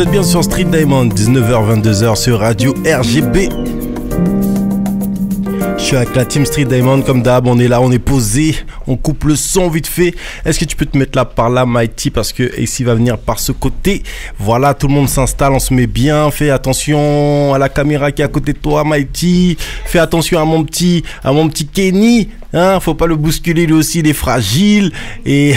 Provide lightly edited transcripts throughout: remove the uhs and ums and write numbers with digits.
Vous êtes bien sur Street Diamond, 19h-22h sur Radio RGB. Je suis avec la team Street Diamond, comme d'hab, on est là, on est posé, on coupe le son vite fait. Est-ce que tu peux te mettre là par là, Mighty, parce que AC va venir par ce côté. Voilà, tout le monde s'installe, on se met bien. Fais attention à la caméra qui est à côté de toi, Mighty. Fais attention à mon petit Kenny. Hein, faut pas le bousculer, lui aussi il est fragile. Et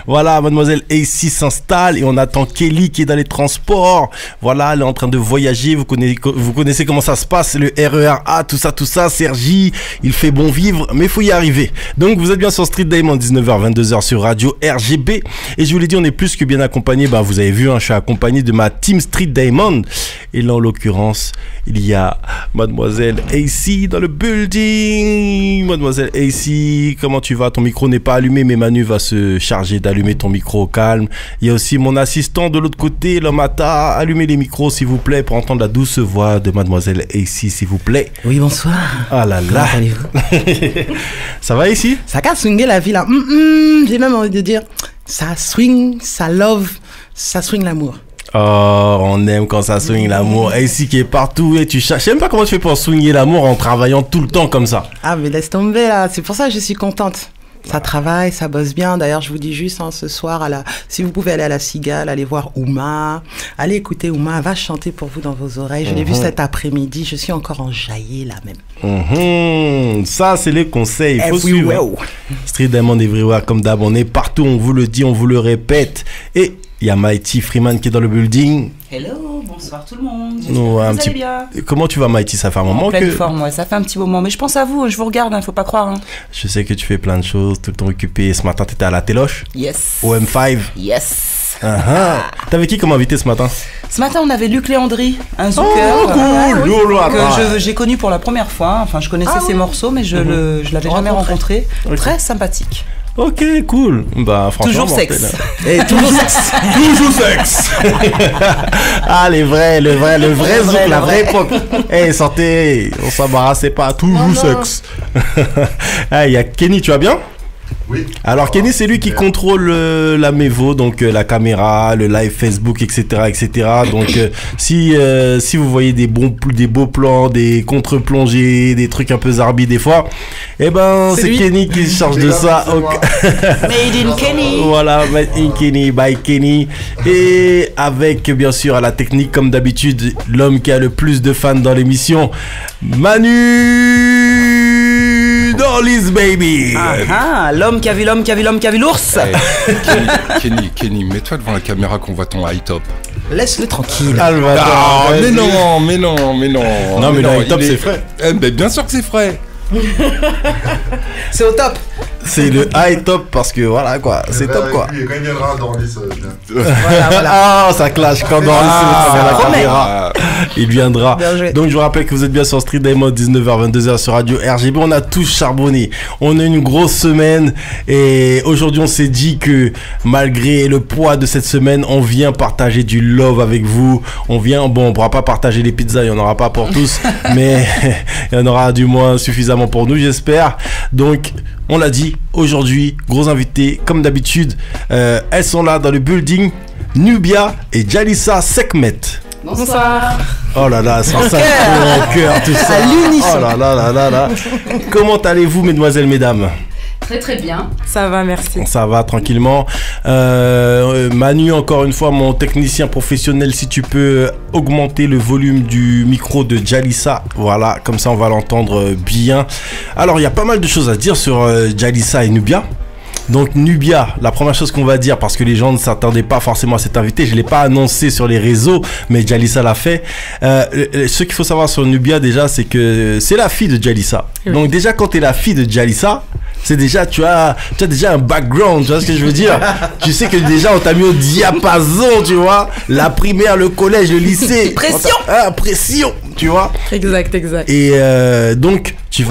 voilà, mademoiselle AC s'installe et on attend Kelly qui est dans les transports. Voilà, elle est en train de voyager. Vous connaissez comment ça se passe, le RER A, tout ça. Sergi, il fait bon vivre, mais il faut y arriver. Donc vous êtes bien sur Street Diamond, 19h-22h sur Radio RGB. Et je vous l'ai dit, on est plus que bien accompagné. Bah, vous avez vu, hein, je suis accompagné de ma team Street Diamond. Et là, en l'occurrence, il y a mademoiselle AC dans le building. Mademoiselle AC, comment tu vas? Ton micro n'est pas allumé, mais Manu va se charger d'allumer ton micro au calme. Il y a aussi mon assistant de l'autre côté, l'homme Mata. Allumez les micros, s'il vous plaît, pour entendre la douce voix de mademoiselle AC, s'il vous plaît. Oui, bonsoir. Ah là là. Comment allez-vous? Ça va ici? Ça a swingé la vie là. J'ai même envie de dire, ça swing, ça love, ça swing l'amour. Oh, on aime quand ça swing l'amour. AC qui est partout et tu cherches. Je sais même pas comment tu fais pour swinguer l'amour en travaillant tout le temps comme ça. Ah mais laisse tomber là, c'est pour ça que je suis contente. Ça travaille, ça bosse bien. D'ailleurs, je vous dis juste, hein, ce soir, si vous pouvez aller à la Cigale, allez voir Ouma, allez écouter Ouma, elle va chanter pour vous dans vos oreilles. Je l'ai vu cet après-midi, je suis encore enjaillée là même. Ça, c'est les conseils. Il faut suivre. Street Diamond Everywhere, comme d'hab, on est partout, on vous le dit, on vous le répète. Et il y a Mighty Freeman qui est dans le building. Hello, bonsoir tout le monde. Vous allez bien. Comment tu vas, Mighty? Ça fait un moment pleine forme, ouais, ça fait un petit moment. Mais je pense à vous, je vous regarde, faut pas croire. Hein. Je sais que tu fais plein de choses, tout le temps occupé. Ce matin, tu étais à la Téloche? Yes. Au M5? Yes. T'avais qui comme invité ce matin? Ce matin, on avait Luc Léandri, un zooker. Oh, cool! Que j'ai connu pour la première fois. Enfin, je connaissais ses morceaux, mais je l'avais jamais rencontré. Okay. Très sympathique. Ok, cool. Bah, franchement. Toujours sexe. Et toujours sexe. Toujours sexe. Ah, le vrai zouk, la vraie époque. Eh, sortez, on s'embarrassait pas. Toujours sexe. Ah, il y a Kenny, tu vas bien? Oui. Alors Kenny, c'est lui qui contrôle la Mevo, donc la caméra, le live Facebook, etc. Donc si vous voyez des beaux plans, des contre-plongées, des trucs un peu zarbi des fois, eh ben c'est Kenny qui se charge de ça. Made in Kenny. Voilà, Made in Kenny, by Kenny. Et avec bien sûr à la technique comme d'habitude, l'homme qui a le plus de fans dans l'émission, Manu Dolly's Baby. L'homme qui a vu l'ours. Hey, Kenny, mets-toi devant la caméra qu'on voit ton high top. Laisse-le tranquille. Mais non. Non, mais le high top c'est frais. Bien sûr que c'est frais. C'est au top. C'est le high top parce que voilà quoi, c'est top quoi. Quand il viendra dans Dorlis, voilà. Ah, ça clash quand Dorlis est devant la caméra. Il viendra. Donc je vous rappelle que vous êtes bien sur Street Diamond, 19h-22h sur Radio RGB. On a tous charbonné. On a une grosse semaine et aujourd'hui on s'est dit que malgré le poids de cette semaine, on vient partager du love avec vous. On pourra pas partager les pizzas, il y en aura pas pour tous, mais il y en aura du moins suffisamment pour nous, j'espère. Donc on l'a dit, aujourd'hui, gros invités, comme d'habitude, elles sont là dans le building, Nubia et Jalissa Sekhmet. Bonsoir. Oh là là, ça sent au cœur, tout ça. Oh là là. Comment allez-vous, mesdemoiselles, mesdames? Très très bien. Ça va, merci. Ça va tranquillement. Manu, encore une fois, mon technicien professionnel, si tu peux augmenter le volume du micro de Jalissa. Voilà, comme ça on va l'entendre bien. Alors, il y a pas mal de choses à dire sur Jalissa et Nubia. Donc Nubia, la première chose qu'on va dire, parce que les gens ne s'attendaient pas forcément à cet invité, je ne l'ai pas annoncé sur les réseaux, mais Jalissa l'a fait. Ce qu'il faut savoir sur Nubia déjà, c'est que c'est la fille de Jalissa. Oui. Donc déjà quand tu es la fille de Jalissa, c'est déjà, tu as déjà un background, tu vois ce que je veux dire? Tu sais que déjà on t'a mis au diapason, tu vois, la primaire, le collège, le lycée. Pression. Pression, tu vois. Exact. Et donc tu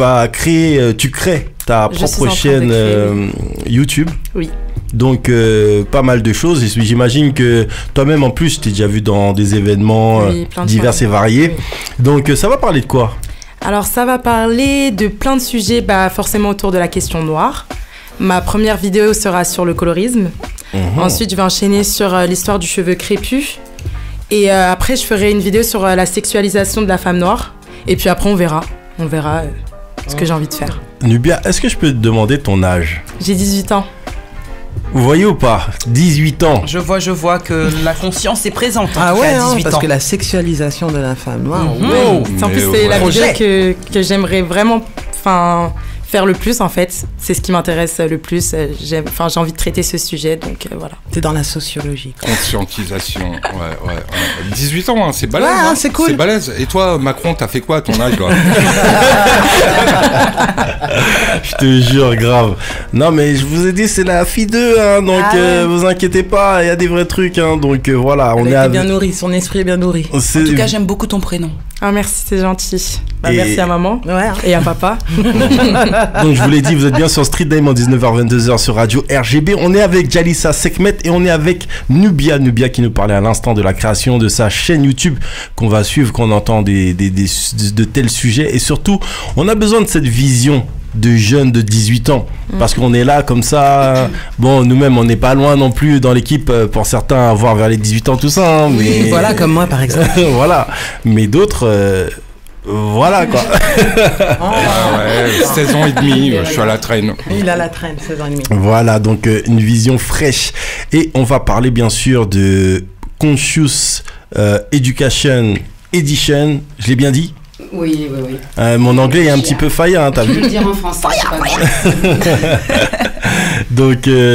crées ta propre chaîne YouTube. Oui. Donc pas mal de choses. Et j'imagine que toi-même en plus, tu t'es déjà vu dans des événements divers et variés. Oui. Donc ça va parler de quoi? Alors ça va parler de plein de sujets, forcément autour de la question noire. Ma première vidéo sera sur le colorisme. Ensuite, je vais enchaîner sur l'histoire du cheveu crépus. Et après, je ferai une vidéo sur la sexualisation de la femme noire. Et puis après, on verra ce que j'ai envie de faire. Nubia, est-ce que je peux te demander ton âge? J'ai 18 ans. Vous voyez ou pas? 18 ans. Je vois que la conscience est présente. Ah en tout ouais, cas, à 18 parce ans. que la sexualisation de la femme noire, En plus, c'est la Projet. vidéo que j'aimerais vraiment faire le plus, en fait. C'est ce qui m'intéresse le plus. J'ai envie de traiter ce sujet, donc voilà. c'est dans la sociologie. Conscientisation, ouais. 18 ans, hein, c'est balèze. Ouais, hein, c'est cool. C'est balèze. Et toi, Macron, t'as fait quoi à ton âge, là? Je te jure, grave. Non, mais je vous ai dit, c'est la fille 2, hein, donc vous inquiétez pas, il y a des vrais trucs, hein, donc voilà. Elle a été bien nourrie, son esprit est bien nourri. En tout cas, j'aime beaucoup ton prénom. Ah, merci, c'est gentil. Et- Merci à maman Ouais. et à papa. Donc je vous l'ai dit, vous êtes bien sur Street Diamond, 19h-22h sur Radio RGB. On est avec Jalissa Sekhmet et on est avec Nubia qui nous parlait à l'instant de la création de sa chaîne YouTube qu'on va suivre, qu'on entend de tels sujets. Et surtout, on a besoin de cette vision de jeunes de 18 ans. Parce qu'on est là comme ça. Bon, nous-mêmes, on n'est pas loin non plus dans l'équipe, pour certains, à voir vers les 18 ans, tout ça. Hein, mais... Voilà, comme moi par exemple. Voilà. Mais d'autres... voilà quoi. Ah ouais, 16 ans et demi, je suis à la traîne. Il a la traîne, 16 ans et demi. Voilà, donc une vision fraîche. Et on va parler bien sûr de Conscious Education Edition. Je l'ai bien dit? Oui. Mon anglais est un petit peu faillant, hein, t'as Je vais vu? le dire en français. c'est pas grave.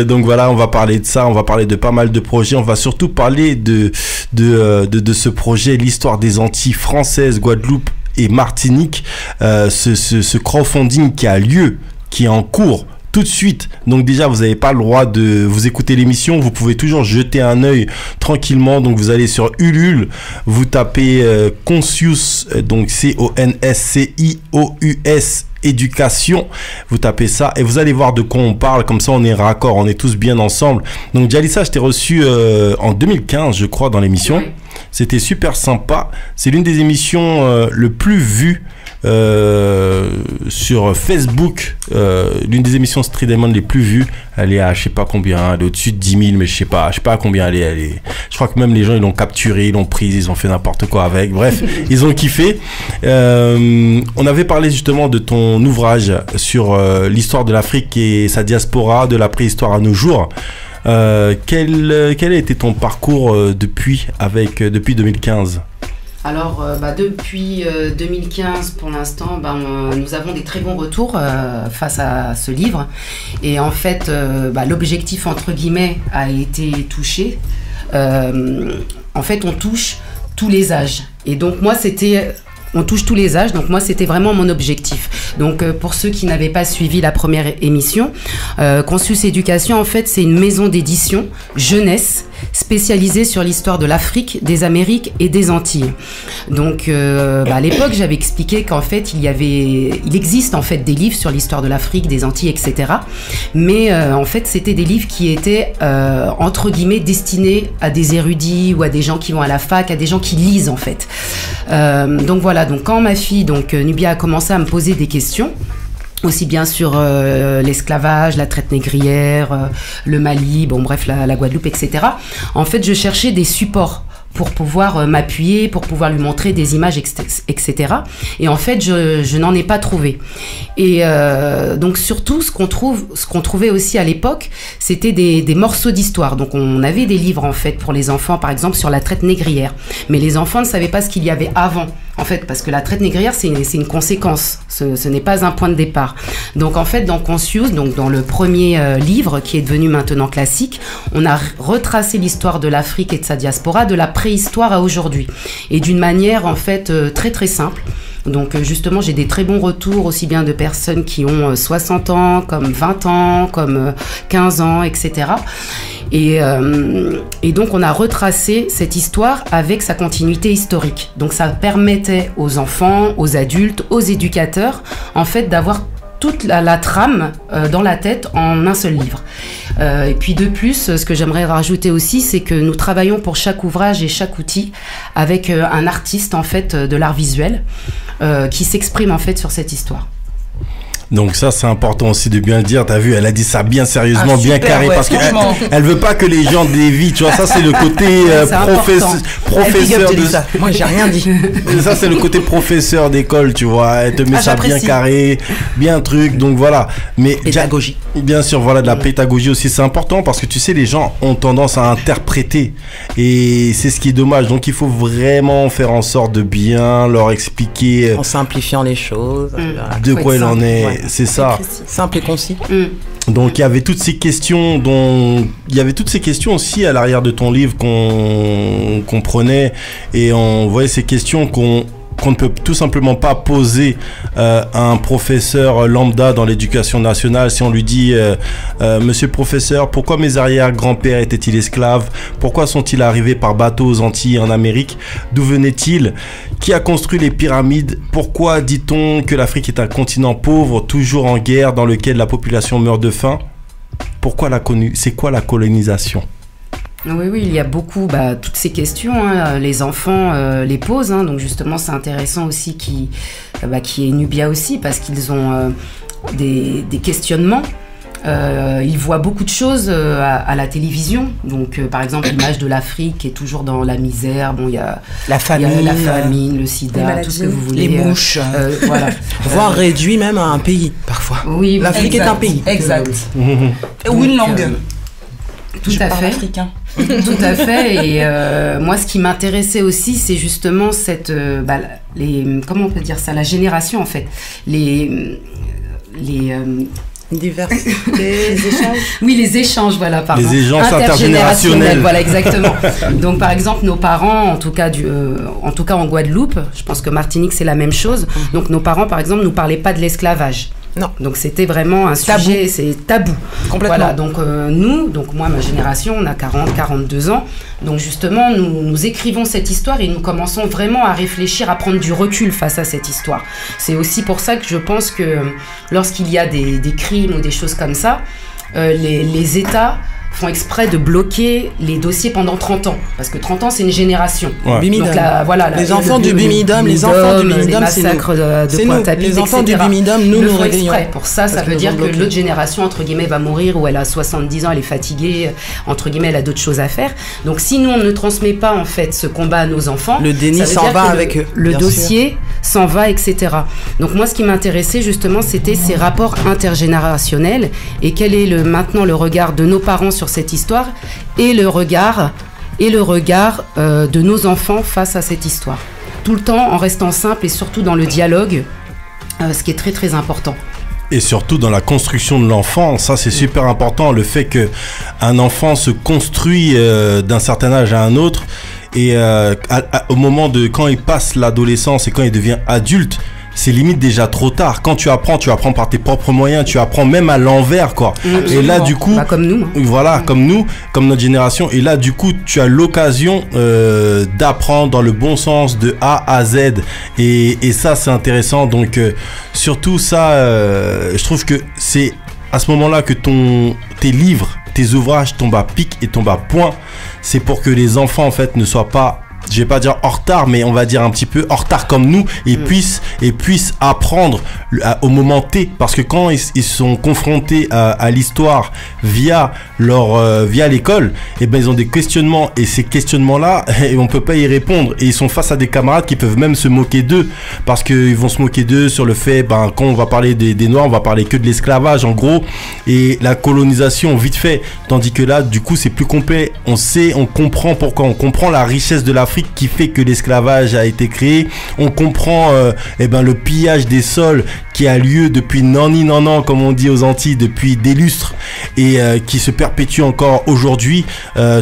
Donc voilà, on va parler de ça, on va parler de pas mal de projets, on va surtout parler de ce projet, l'histoire des Antilles françaises, Guadeloupe et Martinique, ce crowdfunding qui a lieu, qui est en cours tout de suite. Donc déjà, vous n'avez pas le droit de vous écouter l'émission, vous pouvez toujours jeter un œil tranquillement. Donc vous allez sur Ulule, vous tapez Conscious, donc CONSCIOUS éducation, vous tapez ça et vous allez voir de quoi on parle, comme ça on est raccord, on est tous bien ensemble. Donc Jalissa, je t'ai reçu en 2015 je crois dans l'émission, Oui. C'était super sympa, c'est l'une des émissions le plus vues sur Facebook, l'une des émissions Street Diamond les plus vues. Elle est à je sais pas combien, elle est au-dessus de 10 000, mais je sais pas à combien elle est. Je crois que même les gens ils l'ont capturée, ils l'ont prise, ils ont fait n'importe quoi avec, bref, ils ont kiffé. On avait parlé justement de ton ouvrage sur l'histoire de l'Afrique et sa diaspora, de la préhistoire à nos jours. Quel a été ton parcours depuis 2015? Alors, depuis 2015, pour l'instant, nous avons des très bons retours face à ce livre. Et en fait, l'objectif, entre guillemets, a été touché. En fait, on touche tous les âges. Et donc, moi, on touche tous les âges, donc moi c'était vraiment mon objectif. Donc pour ceux qui n'avaient pas suivi la première émission, Conscious Éducation en fait c'est une maison d'édition jeunesse spécialisée sur l'histoire de l'Afrique, des Amériques et des Antilles. Donc à l'époque j'avais expliqué qu'en fait il existe en fait des livres sur l'histoire de l'Afrique, des Antilles, etc. Mais en fait c'était des livres qui étaient entre guillemets destinés à des érudits ou à des gens qui vont à la fac, à des gens qui lisent en fait. Donc voilà, donc quand ma fille Nubia a commencé à me poser des questions, aussi bien sur l'esclavage, la traite négrière, le Mali, la Guadeloupe, etc. En fait, je cherchais des supports pour pouvoir m'appuyer, pour pouvoir lui montrer des images, etc. Et en fait, je n'en ai pas trouvé. Et donc surtout, ce qu'on trouvait aussi à l'époque, c'était des morceaux d'histoire. Donc on avait des livres en fait pour les enfants, par exemple sur la traite négrière. Mais les enfants ne savaient pas ce qu'il y avait avant. En fait, parce que la traite négrière, c'est une conséquence. Ce n'est pas un point de départ. Donc, en fait, dans Conscious, donc dans le premier livre qui est devenu maintenant classique, on a retracé l'histoire de l'Afrique et de sa diaspora, de la préhistoire à aujourd'hui. Et d'une manière, en fait, très très simple. Donc justement, j'ai des très bons retours, aussi bien de personnes qui ont 60 ans, comme 20 ans, comme 15 ans, etc. Et donc, on a retracé cette histoire avec sa continuité historique. Donc, ça permettait aux enfants, aux adultes, aux éducateurs, en fait, d'avoir toute la trame dans la tête en un seul livre. Et puis de plus, ce que j'aimerais rajouter aussi, c'est que nous travaillons pour chaque ouvrage et chaque outil avec un artiste en fait de l'art visuel qui s'exprime en fait sur cette histoire. Donc ça, c'est important aussi de bien le dire. T'as vu, elle a dit ça bien sérieusement, bien super, carré, ouais, parce qu'elle franchement. elle veut pas que les gens dévient. Tu vois, ça c'est le côté C'est important. professeur de. ça. Moi, j'ai rien dit. Ça c'est le côté professeur d'école, tu vois. Elle te met ça bien j'apprécie. carré, bien truc. Donc voilà. Mais Pédagogie. bien sûr, voilà, de la pédagogie aussi, c'est important parce que tu sais, les gens ont tendance à interpréter et c'est ce qui est dommage. Donc il faut vraiment faire en sorte de bien leur expliquer En simplifiant les choses. Voilà. de Faut quoi être il en simple. est. Ouais. C'est ça. Simple et concis. Donc il y avait toutes ces questions aussi à l'arrière de ton livre qu'on prenait et on voyait ces questions qu'on ne peut tout simplement pas poser à un professeur lambda dans l'éducation nationale. Si on lui dit monsieur le professeur, pourquoi mes arrière-grands-pères étaient-ils esclaves? Pourquoi sont-ils arrivés par bateau aux Antilles en Amérique? D'où venaient-ils? Qui a construit les pyramides? Pourquoi dit-on que l'Afrique est un continent pauvre, toujours en guerre, dans lequel la population meurt de faim? C'est quoi la colonisation? Oui, il y a beaucoup, toutes ces questions, hein, les enfants les posent, hein, donc justement c'est intéressant aussi qu'il y ait Nubia aussi, parce qu'ils ont des questionnements. Ils voient beaucoup de choses à la télévision, donc par exemple l'image de l'Afrique qui est toujours dans la misère, bon il y a La famine, le sida, tout ce que vous voulez. les mouches, voilà. voire réduit même à un pays parfois. Oui, L'Afrique est un pays. Exact. Ou une langue. Tout Je à parle fait. africain. Tout à fait. Et moi, ce qui m'intéressait aussi, c'est justement comment on peut dire ça, la génération en fait, les Diversité, les échanges. Oui, les échanges, voilà, pardon. Les échanges intergénérationnels. Voilà, exactement. Donc, par exemple, nos parents, en tout cas en Guadeloupe, je pense que Martinique, c'est la même chose. Donc, nos parents, par exemple, nous parlaient pas de l'esclavage. Non. Donc, c'était vraiment un sujet, c'est tabou. Complètement. Voilà, donc moi, ma génération, on a 40, 42 ans. Donc, justement, nous écrivons cette histoire et nous commençons vraiment à réfléchir, à prendre du recul face à cette histoire. C'est aussi pour ça que je pense que lorsqu'il y a des crimes ou des choses comme ça, les États font exprès de bloquer les dossiers pendant 30 ans. Parce que 30 ans, c'est une génération. Ouais. Bimidum. Donc les enfants du Bimidum, les c'est massacres nous. de Pointe-à-Pitre, Les enfants du etc. Bimidum, nous font réveillons. exprès. Pour ça, ça Parce veut qu'ils dire nous que ont bloqués. l'autre génération, entre guillemets, va mourir, ou elle a 70 ans, elle est fatiguée, entre guillemets, elle a d'autres choses à faire. Donc si nous, on ne transmet pas, en fait, ce combat à nos enfants, Le déni ça veut s'en dire va que avec eux, le bien dossier s'en va, etc. Donc moi, ce qui m'intéressait, justement, c'était ces rapports intergénérationnels et quel est maintenant le regard de nos parents sur cette histoire et le regard de nos enfants face à cette histoire. Tout le temps en restant simple et surtout dans le dialogue, ce qui est très très important. Et surtout dans la construction de l'enfant, ça c'est super important, le fait que un enfant se construit d'un certain âge à un autre et au moment de quand il passe l'adolescence et quand il devient adulte, c'est limite déjà trop tard. Quand tu apprends par tes propres moyens, tu apprends même à l'envers, quoi. Et là, du coup, comme nous. Voilà, comme nous, comme notre génération. Et là, du coup, tu as l'occasion d'apprendre dans le bon sens de A à Z. Et ça, c'est intéressant. Donc, surtout ça, je trouve que c'est à ce moment-là que tes livres, tes ouvrages tombent à pic et tombent à point. C'est pour que les enfants, en fait, ne soient pas, je vais pas dire en retard, mais on va dire un petit peu en retard comme nous et puissent apprendre au moment T, parce que quand ils sont confrontés à l'histoire via l'école, et ben ils ont des questionnements et ces questionnements-là, et on peut pas y répondre et ils sont face à des camarades qui peuvent même se moquer d'eux parce qu'ils vont se moquer d'eux sur le fait, quand on va parler des Noirs, on va parler que de l'esclavage en gros et la colonisation vite fait, tandis que là du coup c'est plus complet, on comprend pourquoi, on comprend la richesse de l'Afrique qui fait que l'esclavage a été créé, on comprend le pillage des sols qui a lieu depuis non, comme on dit aux Antilles, depuis des lustres et qui se perpétue encore aujourd'hui,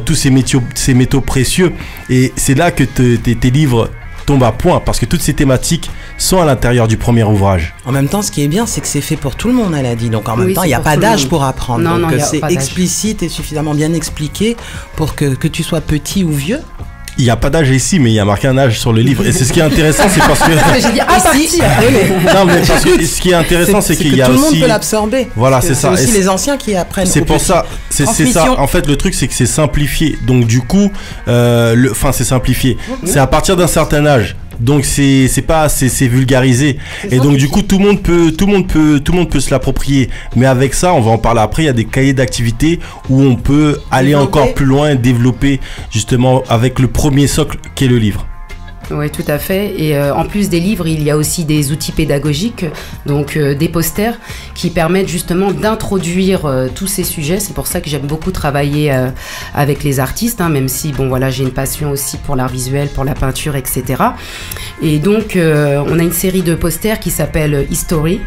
tous ces métaux précieux, et c'est là que tes livres tombent à point parce que toutes ces thématiques sont à l'intérieur du premier ouvrage. En même temps, ce qui est bien, c'est que c'est fait pour tout le monde, elle a dit. Donc en même temps, il n'y a pas d'âge pour apprendre. Non, donc y a c'est pas d'âge. explicite et suffisamment bien expliqué pour que tu sois petit ou vieux. Il n'y a pas d'âge ici, mais il y a marqué un âge sur le livre. Et c'est ce qui est intéressant, c'est parce que... J'ai dit ici. Non, mais parce que ce qui est intéressant, c'est qu'il y a tout le monde aussi... peut l'absorber. Voilà, c'est ça. C'est aussi Et les anciens qui apprennent. c'est aux pour petits. ça, c'est ça. Transmission. En fait, le truc, c'est que c'est simplifié. Donc, du coup, c'est simplifié. C'est à partir d'un certain âge. Donc c'est vulgarisé. Et donc du coup tout le monde peut se l'approprier. Mais avec ça, on va en parler après, il y a des cahiers d'activités où on peut aller encore plus loin et développer justement avec le premier socle qui est le livre. Oui, tout à fait. Et en plus des livres, il y a aussi des outils pédagogiques, donc des posters qui permettent justement d'introduire tous ces sujets. C'est pour ça que j'aime beaucoup travailler avec les artistes, hein, même si bon voilà, j'ai une passion aussi pour l'art visuel, pour la peinture, etc. Et donc on a une série de posters qui s'appelle History.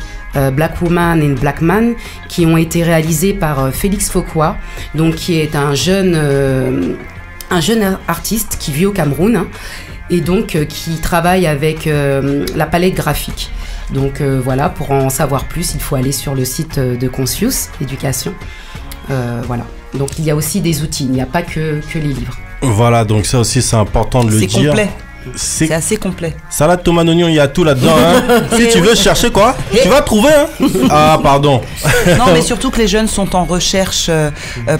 Black Woman and Black Man, qui ont été réalisés par Félix Fauquois, donc qui est un jeune artiste qui vit au Cameroun, hein, et donc qui travaille avec la palette graphique. Donc voilà, pour en savoir plus, il faut aller sur le site de Conscious Éducation. Voilà. Donc il y a aussi des outils, il n'y a pas que les livres. Voilà, donc ça aussi c'est important de le dire. C'est complet. C'est assez complet. Salade, tomate, oignon, il y a tout là-dedans. Hein. Si tu veux chercher quoi, tu vas trouver. Hein. Ah, pardon. Non, mais surtout que les jeunes sont en recherche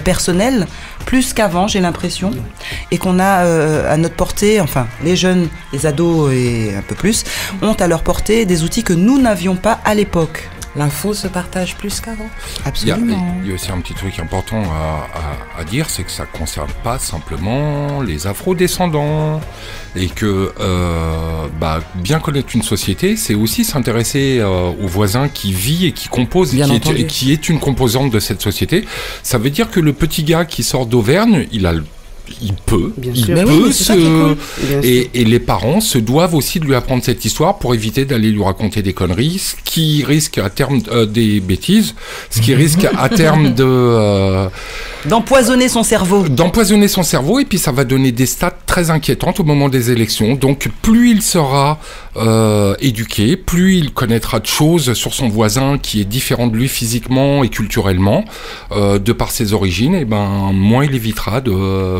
personnelle, plus qu'avant, j'ai l'impression. Et qu'on a à notre portée, enfin, les jeunes, les ados et un peu plus, ont à leur portée des outils que nous n'avions pas à l'époque. L'info se partage plus qu'avant. Absolument. Il y a aussi un petit truc important à dire, c'est que ça ne concerne pas simplement les afro-descendants. Et que bien connaître une société, c'est aussi s'intéresser au voisin qui vit et qui compose, et qui est une composante de cette société. Ça veut dire que le petit gars qui sort d'Auvergne, il peut et les parents se doivent aussi de lui apprendre cette histoire pour éviter d'aller lui raconter des conneries, ce qui risque à terme des bêtises, ce qui risque à terme d'empoisonner son cerveau. Et puis ça va donner des stats très inquiétantes au moment des élections. Donc plus il sera éduqué, plus il connaîtra de choses sur son voisin qui est différent de lui physiquement et culturellement, de par ses origines, et moins il évitera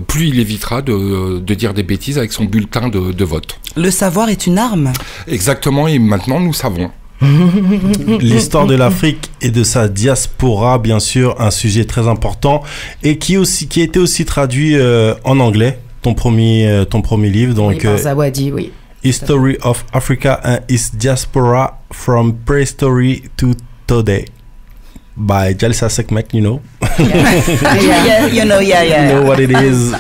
plus il évitera de dire des bêtises avec son bulletin de vote. Le savoir est une arme. Exactement, et maintenant nous savons. L'histoire de l'Afrique et de sa diaspora, bien sûr, un sujet très important et qui a été aussi traduit en anglais, ton premier livre. Donc, par Zawadi, oui. History of Africa and its Diaspora from Prehistory to Today. By Jalisa Sekmek, you know. Yeah. You know what it is.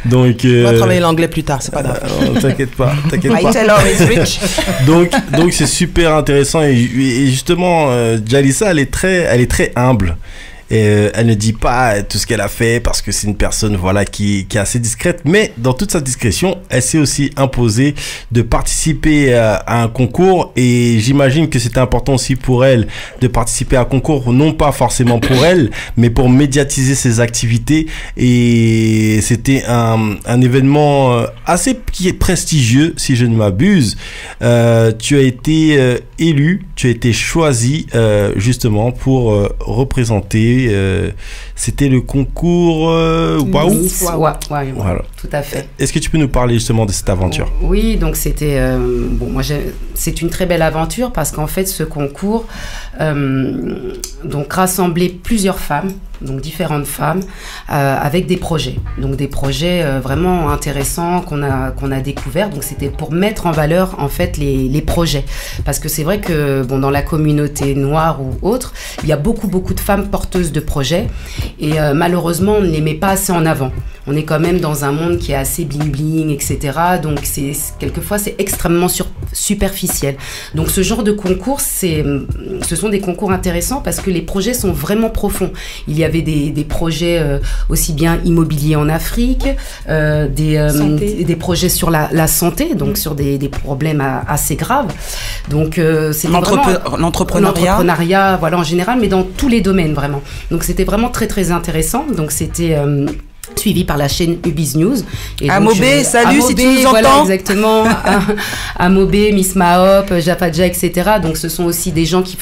Donc, on va travailler l'anglais plus tard, c'est pas grave. T'inquiète pas. Rich. Donc c'est super intéressant et justement, Jalisa, elle est très humble. Et elle ne dit pas tout ce qu'elle a fait parce que c'est une personne qui est assez discrète, mais dans toute sa discrétion, elle s'est aussi imposée de participer à un concours et j'imagine que c'était important aussi pour elle de participer à un concours, non pas forcément pour elle, mais pour médiatiser ses activités et c'était un événement assez prestigieux si je ne m'abuse. Tu as été élu, tu as été choisi justement pour représenter. C'était le concours Waouh. Voilà. Tout à fait. Est-ce que tu peux nous parler justement de cette aventure? Oui, donc c'était c'est une très belle aventure parce qu'en fait ce concours donc rassemblait plusieurs femmes, donc différentes femmes avec des projets, donc des projets vraiment intéressants qu'on a découverts. Donc c'était pour mettre en valeur en fait les projets, parce que c'est vrai que dans la communauté noire ou autre, il y a beaucoup de femmes porteuses de projets et malheureusement on ne les met pas assez en avant. On est quand même dans un monde qui est assez bling bling, etc. Donc quelquefois c'est extrêmement superficiel. Donc ce genre de concours, ce sont des concours intéressants parce que les projets sont vraiment profonds. Il y avait des projets aussi bien immobiliers en Afrique, des projets sur la santé, donc sur des problèmes assez graves. Donc c'était l'entrepreneuriat, voilà, en général, mais dans tous les domaines vraiment. Donc c'était vraiment très très intéressant. Donc c'était suivi par la chaîne Ubiz News. Amobé, salut si tu nous voilà, entends. Exactement. Amobé, Miss Mahop, Japadja, etc. Donc ce sont aussi des gens qui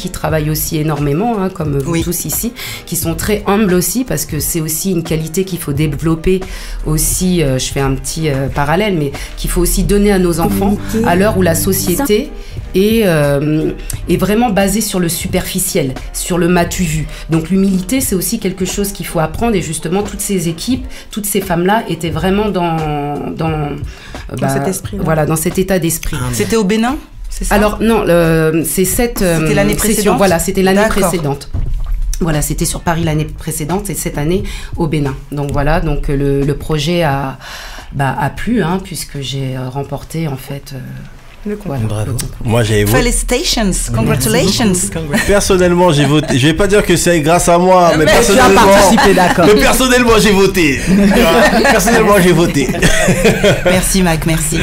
travaillent aussi énormément, hein, comme vous tous ici, qui sont très humbles aussi, parce que c'est aussi une qualité qu'il faut développer aussi, je fais un petit parallèle, mais qu'il faut aussi donner à nos enfants à l'heure où la société est vraiment basé sur le superficiel, sur le m'as-tu vu. Donc l'humilité, c'est aussi quelque chose qu'il faut apprendre, et justement toutes ces équipes, toutes ces femmes-là étaient vraiment dans cet esprit-là. Voilà, dans cet état d'esprit. C'était au Bénin, c'est ça? Alors non, c'est c'était l'année précédente. Voilà, c'était l'année D'accord. précédente. Voilà, c'était sur Paris l'année précédente et cette année au Bénin. Donc voilà, donc le projet a plu, hein, puisque j'ai remporté en fait. Le concours. Bravo. Moi, j'ai voté. Felicitations, congratulations. Personnellement, j'ai voté. Je vais pas dire que c'est grâce à moi, mais Tu as personnellement. participé, d'accord. Mais personnellement, j'ai voté. Personnellement, j'ai voté. Merci Mac, merci.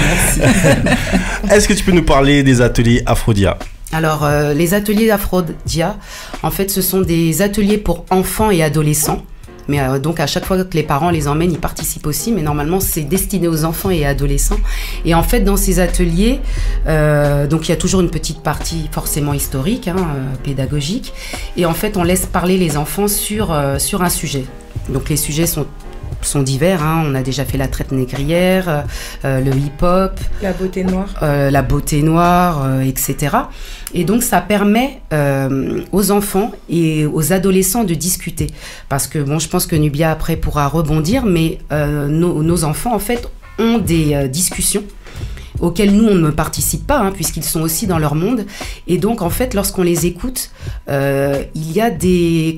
Est-ce que tu peux nous parler des ateliers Aphrodia? Alors, les ateliers Aphrodia, en fait, ce sont des ateliers pour enfants et adolescents. Mais donc, à chaque fois que les parents les emmènent, ils participent aussi. Mais normalement, c'est destiné aux enfants et adolescents. Et en fait, dans ces ateliers, donc il y a toujours une petite partie forcément historique, pédagogique. Et en fait, on laisse parler les enfants sur un sujet. Donc, les sujets sont divers, hein. On a déjà fait la traite négrière, le hip-hop, La beauté noire. la beauté noire, etc. Et donc ça permet aux enfants et aux adolescents de discuter. Parce que bon, je pense que Nubia après pourra rebondir, mais nos enfants en fait ont des discussions auxquels nous, on ne participe pas, hein, puisqu'ils sont aussi dans leur monde. Et donc, en fait, lorsqu'on les écoute, il y a des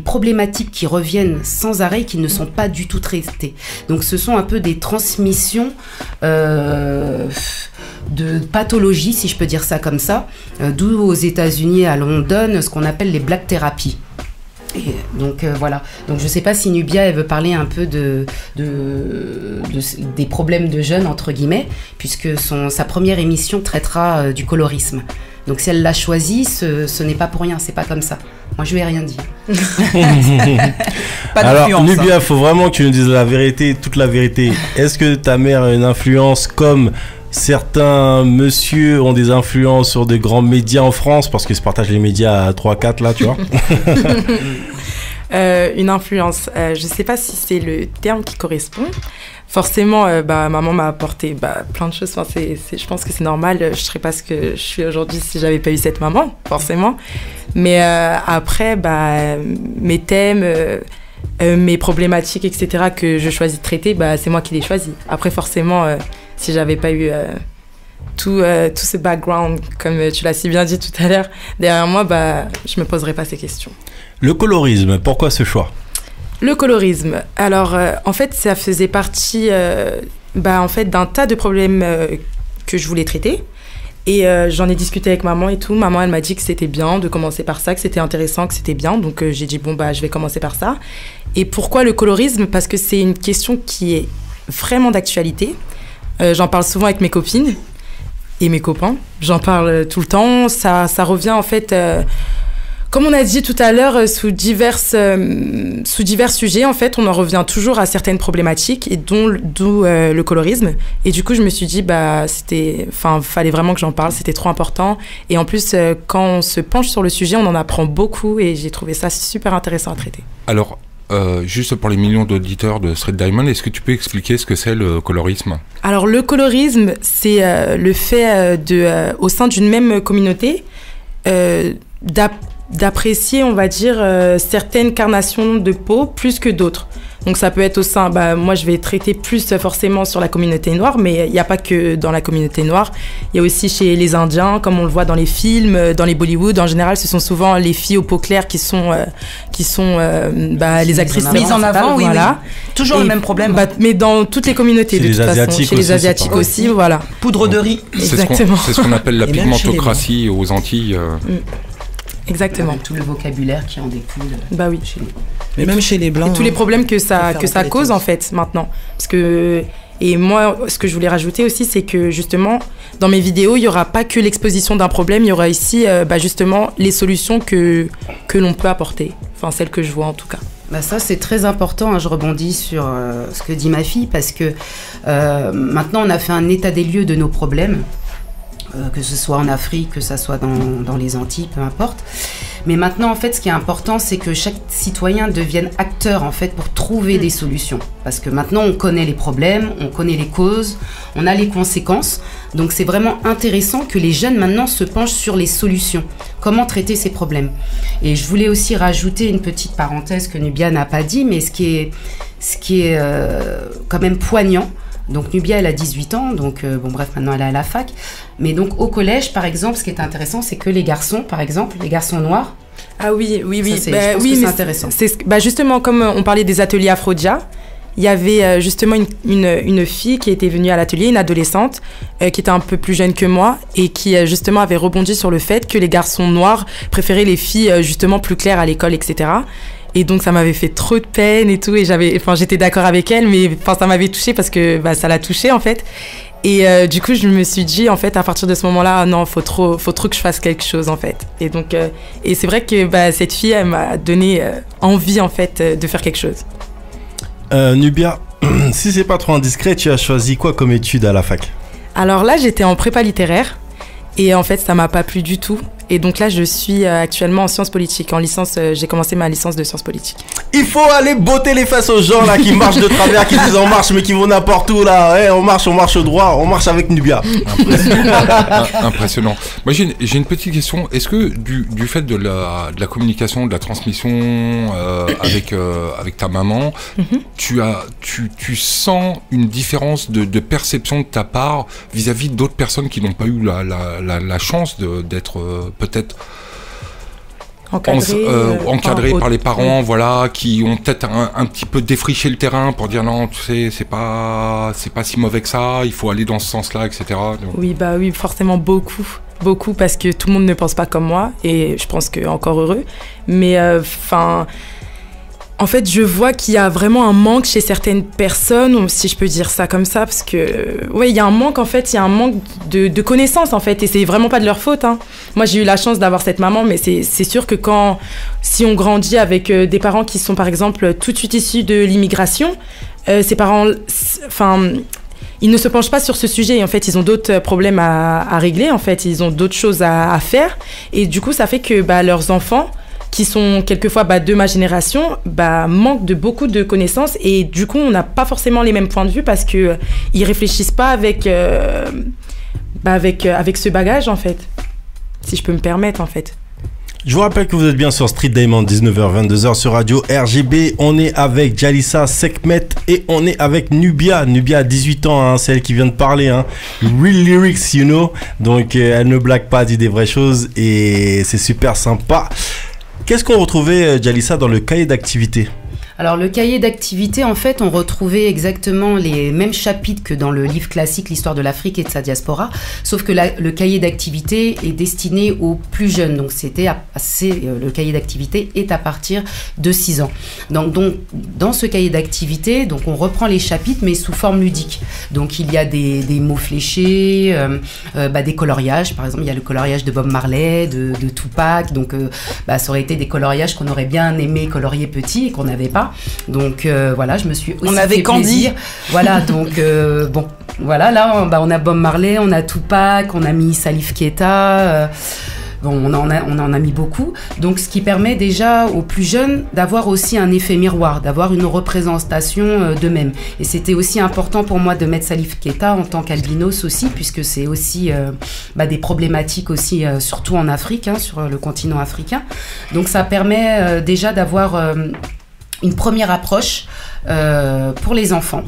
problématiques qui reviennent sans arrêt, qui ne sont pas du tout traitées. Donc, ce sont un peu des transmissions de pathologies, si je peux dire ça comme ça, d'où aux États-Unis, à London, ce qu'on appelle les black thérapies. Et donc voilà. Donc je ne sais pas si Nubia elle veut parler un peu des problèmes de jeunes entre guillemets, puisque sa première émission traitera du colorisme. Donc si elle l'a choisi, ce n'est pas pour rien, c'est pas comme ça. Moi je lui ai rien dit. Pas Alors d'influence, Nubia, hein. il faut vraiment que tu nous dises la vérité, toute la vérité. Est-ce que ta mère a une influence comme certains messieurs ont des influences sur des grands médias en France, parce qu'ils se partagent les médias à 3-4 là, tu vois? Une influence. Je sais pas si c'est le terme qui correspond. Forcément, maman m'a apporté plein de choses. Enfin, je pense que c'est normal. Je serais pas ce que je suis aujourd'hui si j'avais pas eu cette maman, forcément. Mais après, mes thèmes, mes problématiques, etc., que je choisis de traiter, c'est moi qui les choisis. Après, forcément, si j'avais pas eu tout ce background, comme tu l'as si bien dit tout à l'heure, derrière moi, je me poserais pas ces questions. Le colorisme, pourquoi ce choix? Le colorisme, alors en fait ça faisait partie en fait, d'un tas de problèmes que je voulais traiter, et j'en ai discuté avec maman et tout. Maman elle m'a dit que c'était bien de commencer par ça, que c'était intéressant, que c'était bien, donc j'ai dit je vais commencer par ça. Et pourquoi le colorisme? Parce que c'est une question qui est vraiment d'actualité. J'en parle souvent avec mes copines et mes copains, j'en parle tout le temps, ça revient en fait... Comme on a dit tout à l'heure, sous divers sujets, en fait, on en revient toujours à certaines problématiques, et d'où le colorisme. Et du coup, je me suis dit, fallait vraiment que j'en parle, c'était trop important. Et en plus, quand on se penche sur le sujet, on en apprend beaucoup, et j'ai trouvé ça super intéressant à traiter. Alors, juste pour les millions d'auditeurs de Street Diamond, est-ce que tu peux expliquer ce que c'est le colorisme? Alors, le colorisme, c'est le fait au sein d'une même communauté, d'apprécier, on va dire, certaines carnations de peau plus que d'autres. Donc ça peut être au sein, moi je vais traiter plus forcément sur la communauté noire, mais il n'y a pas que dans la communauté noire. Il y a aussi chez les Indiens, comme on le voit dans les films, dans les Bollywood. En général, ce sont souvent les filles aux peaux claires qui sont les actrices mises en avant, oui, voilà. oui. Toujours le même problème. Mais dans toutes les communautés, de toute façon. Chez les Asiatiques aussi, voilà. Poudre de riz. Exactement. C'est ce qu'on appelle la pigmentocratie aux Antilles. Exactement. Avec tout le vocabulaire qui en découle. Oui. Chez nous. Mais même chez les Blancs. Et tous les problèmes que ça cause, en fait, maintenant. Et moi, ce que je voulais rajouter aussi, c'est que justement, dans mes vidéos, il n'y aura pas que l'exposition d'un problème, il y aura ici justement les solutions que l'on peut apporter. Enfin, celles que je vois en tout cas. Ça, c'est très important, hein. Je rebondis sur ce que dit ma fille, parce que maintenant, on a fait un état des lieux de nos problèmes. que ce soit en Afrique, que ce soit dans les Antilles, peu importe. Mais maintenant, en fait, ce qui est important, c'est que chaque citoyen devienne acteur, en fait, pour trouver des solutions. Parce que maintenant, on connaît les problèmes, on connaît les causes, on a les conséquences. Donc, c'est vraiment intéressant que les jeunes, maintenant, se penchent sur les solutions. Comment traiter ces problèmes. Et je voulais aussi rajouter une petite parenthèse que Nubia n'a pas dit, mais ce qui est quand même poignant. Donc Nubia, elle a 18 ans, donc bon bref, maintenant elle est à la fac. Mais donc au collège, par exemple, ce qui est intéressant, c'est que les garçons, par exemple, les garçons noirs. Ah oui. Ça, je pense que c'est intéressant. Justement, comme on parlait des ateliers Afrodia, il y avait justement une fille qui était venue à l'atelier, une adolescente, qui était un peu plus jeune que moi, et qui justement avait rebondi sur le fait que les garçons noirs préféraient les filles justement plus claires à l'école, etc. Et donc ça m'avait fait trop de peine et tout, et j'étais d'accord avec elle, mais ça m'avait touchée parce que ça l'a touchée en fait. Et du coup je me suis dit en fait à partir de ce moment-là, non, faut trop que je fasse quelque chose en fait. Et donc et c'est vrai que cette fille, elle m'a donné envie en fait de faire quelque chose. Nubia, si c'est pas trop indiscret, tu as choisi quoi comme étude à la fac? Alors là j'étais en prépa littéraire et en fait ça m'a pas plu du tout. Et donc là, je suis actuellement en sciences politiques. En licence, j'ai commencé ma licence de sciences politiques. Il faut aller botter les fesses aux gens là qui marchent de travers, qui disent on marche mais qui vont n'importe où là. Hey, on marche droit, on marche avec Nubia. Impressionnant. Moi, j'ai une petite question. Est-ce que du fait de la communication, de la transmission avec ta maman, tu sens une différence de perception de ta part vis-à-vis d'autres personnes qui n'ont pas eu la chance d'être peut-être encadrés par les parents, voilà, qui ont peut-être un petit peu défriché le terrain pour dire non, tu sais, c'est pas si mauvais que ça, il faut aller dans ce sens-là, etc. Donc... Oui, forcément beaucoup, parce que tout le monde ne pense pas comme moi, et je pense que encore heureux, mais en fait, je vois qu'il y a vraiment un manque chez certaines personnes, si je peux dire ça comme ça, parce que, il y a un manque, en fait, il y a un manque de connaissances, en fait, et c'est vraiment pas de leur faute, hein. Moi, j'ai eu la chance d'avoir cette maman, mais c'est sûr que si on grandit avec des parents qui sont, par exemple, tout de suite issus de l'immigration, ces parents, ils ne se penchent pas sur ce sujet, et en fait, ils ont d'autres problèmes à régler, en fait, ils ont d'autres choses à faire, et du coup, ça fait que, leurs enfants, qui sont quelquefois de ma génération, manquent de beaucoup de connaissances, et du coup on n'a pas forcément les mêmes points de vue parce que ils réfléchissent pas avec ce bagage en fait, si je peux me permettre en fait. Je vous rappelle que vous êtes bien sur Street Diamond, 19h-22h sur Radio RGB. On est avec Jalissa Sekhmet et on est avec Nubia. Nubia a 18 ans, hein, c'est elle qui vient de parler. Hein. Real lyrics, you know. Donc elle ne blague pas, dit des vraies choses et c'est super sympa. Qu'est-ce qu'on retrouvait, Jalissa, dans le cahier d'activité ? Alors le cahier d'activité, en fait, on retrouvait exactement les mêmes chapitres que dans le livre classique, l'histoire de l'Afrique et de sa diaspora, sauf que le cahier d'activité est destiné aux plus jeunes. Donc le cahier d'activité est à partir de 6 ans. Donc dans ce cahier d'activité, on reprend les chapitres mais sous forme ludique. Donc il y a des mots fléchés, des coloriages. Par exemple, il y a le coloriage de Bob Marley, de Tupac. Donc ça aurait été des coloriages qu'on aurait bien aimé colorier petit et qu'on n'avait pas. Donc voilà, je me suis aussi fait plaisir. Voilà, donc voilà, là on a Bob Marley, on a Tupac, on a mis Salif Keita, on en a mis beaucoup. Donc ce qui permet déjà aux plus jeunes d'avoir aussi un effet miroir, d'avoir une représentation d'eux-mêmes. Et c'était aussi important pour moi de mettre Salif Keita en tant qu'albinos aussi, puisque c'est aussi des problématiques aussi, surtout en Afrique, hein, sur le continent africain. Donc ça permet déjà d'avoir une première approche pour les enfants.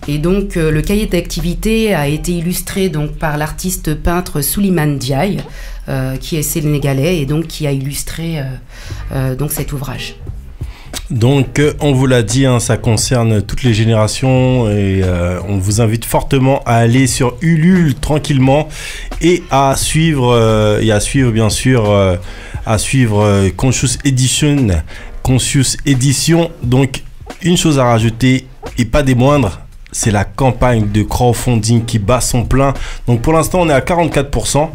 Et donc le cahier d'activité a été illustré par l'artiste peintre Souleymane Ndiaye, qui est sénégalais et donc qui a illustré cet ouvrage. Donc on vous l'a dit, hein, ça concerne toutes les générations et on vous invite fortement à aller sur Ulule tranquillement et à suivre bien sûr Conscious Edition. Donc une chose à rajouter et pas des moindres, c'est la campagne de crowdfunding qui bat son plein. Donc pour l'instant on est à 44%.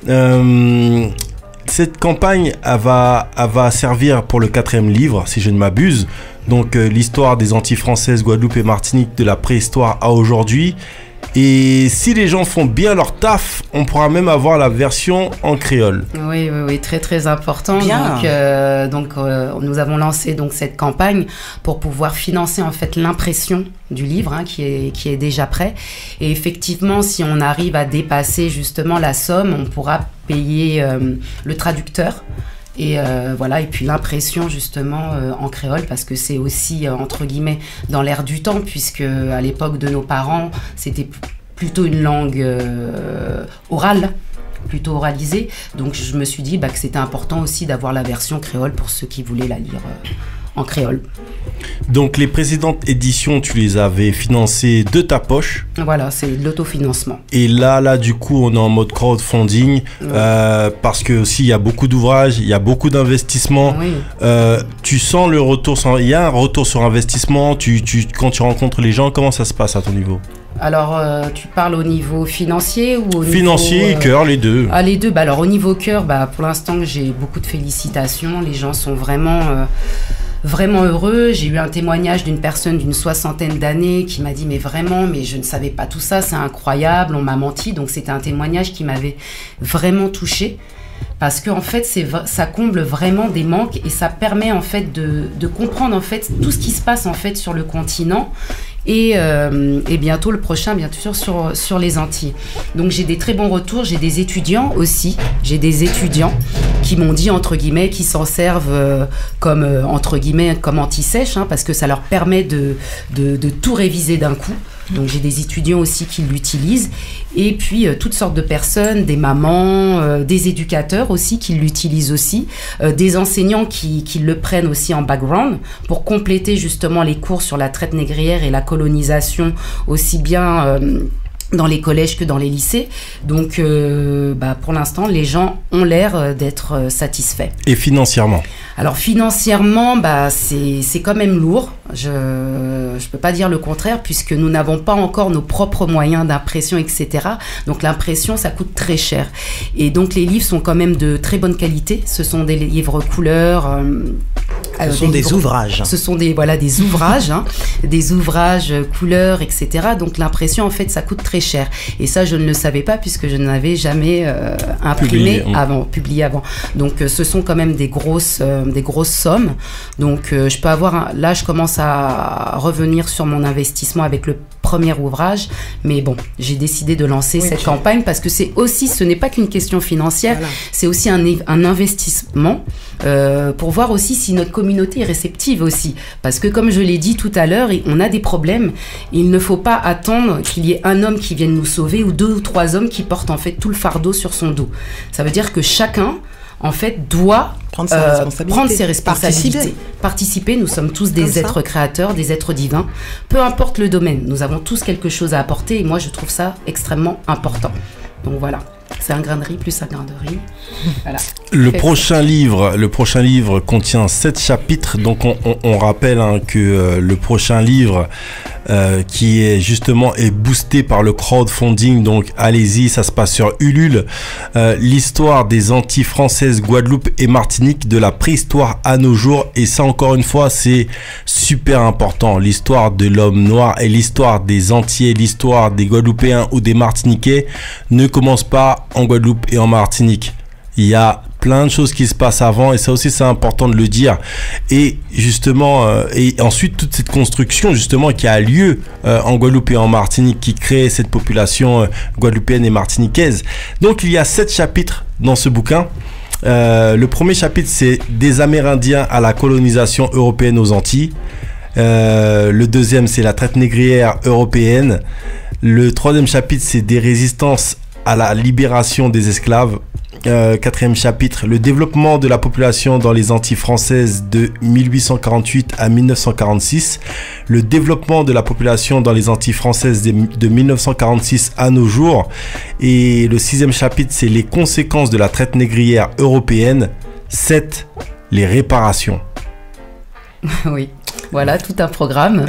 Ouais. Cette campagne elle va servir pour le 4e livre, si je ne m'abuse. Donc l'histoire des Antilles françaises, Guadeloupe et Martinique de la préhistoire à aujourd'hui. Et si les gens font bien leur taf, on pourra même avoir la version en créole. Oui, très très important. Bien. Donc, nous avons lancé donc cette campagne pour pouvoir financer en fait l'impression du livre qui est déjà prêt. Et effectivement, si on arrive à dépasser justement la somme, on pourra payer le traducteur. Et voilà, et puis l'impression justement en créole, parce que c'est aussi entre guillemets dans l'air du temps, puisque à l'époque de nos parents c'était plutôt une langue orale, plutôt oralisée. Donc je me suis dit que c'était important aussi d'avoir la version créole pour ceux qui voulaient la lire en créole. Donc les précédentes éditions, tu les avais financées de ta poche. Voilà, c'est de l'autofinancement. Et là, du coup, on est en mode crowdfunding parce que aussi il y a beaucoup d'ouvrages, il y a beaucoup d'investissements. Oui. Tu sens le retour, il y a un retour sur investissement. Quand tu rencontres les gens, comment ça se passe à ton niveau? Alors, tu parles au niveau financier ou au financier niveau, et cœur, les deux. Ah, les deux. Alors, au niveau cœur, pour l'instant, j'ai beaucoup de félicitations. Les gens sont vraiment heureux. J'ai eu un témoignage d'une personne d'une 60aine d'années qui m'a dit mais je ne savais pas tout ça, c'est incroyable, on m'a menti. Donc c'était un témoignage qui m'avait vraiment touchée, parce que en fait ça comble vraiment des manques et ça permet en fait de comprendre en fait tout ce qui se passe en fait sur le continent. Et bientôt le prochain, bien sûr, sur les Antilles. Donc j'ai des très bons retours, j'ai des étudiants aussi, qui m'ont dit entre guillemets qu'ils s'en servent comme entre guillemets comme anti-sèche, parce que ça leur permet de tout réviser d'un coup. Donc j'ai des étudiants aussi qui l'utilisent, et puis toutes sortes de personnes, des mamans, des éducateurs aussi qui l'utilisent aussi, des enseignants qui le prennent aussi en background pour compléter justement les cours sur la traite négrière et la colonisation, aussi bien dans les collèges que dans les lycées. Donc pour l'instant les gens ont l'air d'être satisfaits. Et financièrement? Alors financièrement, c'est quand même lourd. Je peux pas dire le contraire, puisque nous n'avons pas encore nos propres moyens d'impression, etc. Donc l'impression, ça coûte très cher. Et donc les livres sont quand même de très bonne qualité. Ce sont des livres couleurs. Ce sont des ouvrages. Ce sont des ouvrages, des ouvrages couleurs, etc. Donc l'impression, en fait, ça coûte très cher. Et ça, je ne le savais pas, puisque je n'avais jamais publié avant. Donc ce sont quand même des grosses sommes. Donc je peux avoir là je commence à revenir sur mon investissement avec le premier ouvrage, mais bon, j'ai décidé de lancer cette campagne parce que ce n'est pas qu'une question financière, c'est aussi un investissement pour voir aussi si notre communauté est réceptive aussi, parce que comme je l'ai dit tout à l'heure, on a des problèmes, il ne faut pas attendre qu'il y ait un homme qui vienne nous sauver ou 2 ou 3 hommes qui portent en fait tout le fardeau sur son dos. Ça veut dire que chacun en fait doit prendre ses responsabilités, participer. Nous sommes tous des êtres créateurs, des êtres divins, peu importe le domaine, nous avons tous quelque chose à apporter, et moi je trouve ça extrêmement important. Donc voilà, c'est un grain de riz plus un grain de riz. Voilà. Le prochain livre contient 7 chapitres, donc on rappelle que le prochain livre qui est justement boosté par le crowdfunding, donc allez-y, ça se passe sur Ulule, l'histoire des Antilles françaises, Guadeloupe et Martinique de la préhistoire à nos jours. Et ça, encore une fois, c'est super important, l'histoire de l'homme noir et l'histoire des Antillais, l'histoire des Guadeloupéens ou des Martiniquais ne commence pas en Guadeloupe et en Martinique. Il y a plein de choses qui se passent avant, et ça aussi c'est important de le dire. Et justement, et ensuite toute cette construction justement qui a lieu en Guadeloupe et en Martinique, qui crée cette population guadeloupéenne et martiniquaise. Donc il y a 7 chapitres dans ce bouquin. Le premier chapitre, c'est des Amérindiens à la colonisation européenne aux Antilles. Le deuxième, c'est la traite négrière européenne. Le troisième chapitre, c'est des résistances à la libération des esclaves. Quatrième chapitre, le développement de la population dans les Antilles françaises de 1848 à 1946. Le développement de la population dans les Antilles françaises de 1946 à nos jours. Et le 6e chapitre, c'est les conséquences de la traite négrière européenne. 7, les réparations. Oui. Voilà, tout un programme.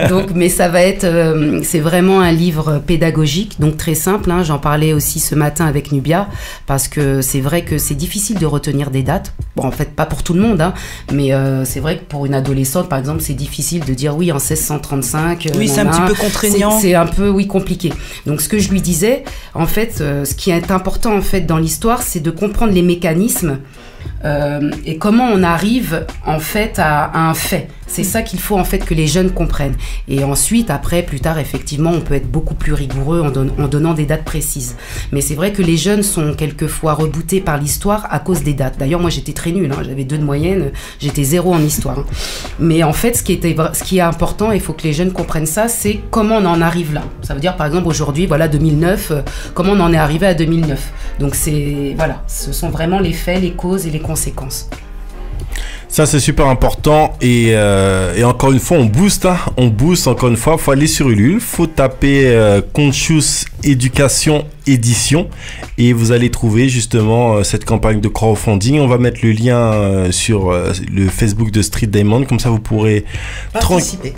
Donc, mais ça va être, c'est vraiment un livre pédagogique, donc très simple. Hein. J'en parlais aussi ce matin avec Nubia, parce que c'est vrai que c'est difficile de retenir des dates. Bon, en fait, pas pour tout le monde, hein, mais c'est vrai que pour une adolescente, par exemple, c'est difficile de dire oui, en 1635. Oui, c'est un petit peu contraignant. C'est un peu, oui, compliqué. Donc, ce que je lui disais, en fait, ce qui est important, en fait, dans l'histoire, c'est de comprendre les mécanismes et comment on arrive en fait à un fait. C'est ça qu'il faut en fait que les jeunes comprennent. Et ensuite, après, plus tard, effectivement, on peut être beaucoup plus rigoureux en donnant des dates précises. Mais c'est vrai que les jeunes sont quelquefois rebootés par l'histoire à cause des dates. D'ailleurs, moi, j'étais très nulle, hein, j'avais 2 de moyenne, j'étais 0 en histoire. Hein. Mais en fait, ce qui est important, il faut que les jeunes comprennent ça, c'est comment on en arrive là. Ça veut dire, par exemple, aujourd'hui, voilà, 2009, comment on en est arrivé à 2009. Donc, voilà, ce sont vraiment les faits, les causes et les conséquences. Ça, c'est super important. Et encore une fois, on booste. Hein. On booste, encore une fois. Il faut aller sur Ulule. Il faut taper Conscious Éducation Édition. Et vous allez trouver justement cette campagne de crowdfunding. On va mettre le lien sur le Facebook de Street Diamond. Comme ça, vous pourrez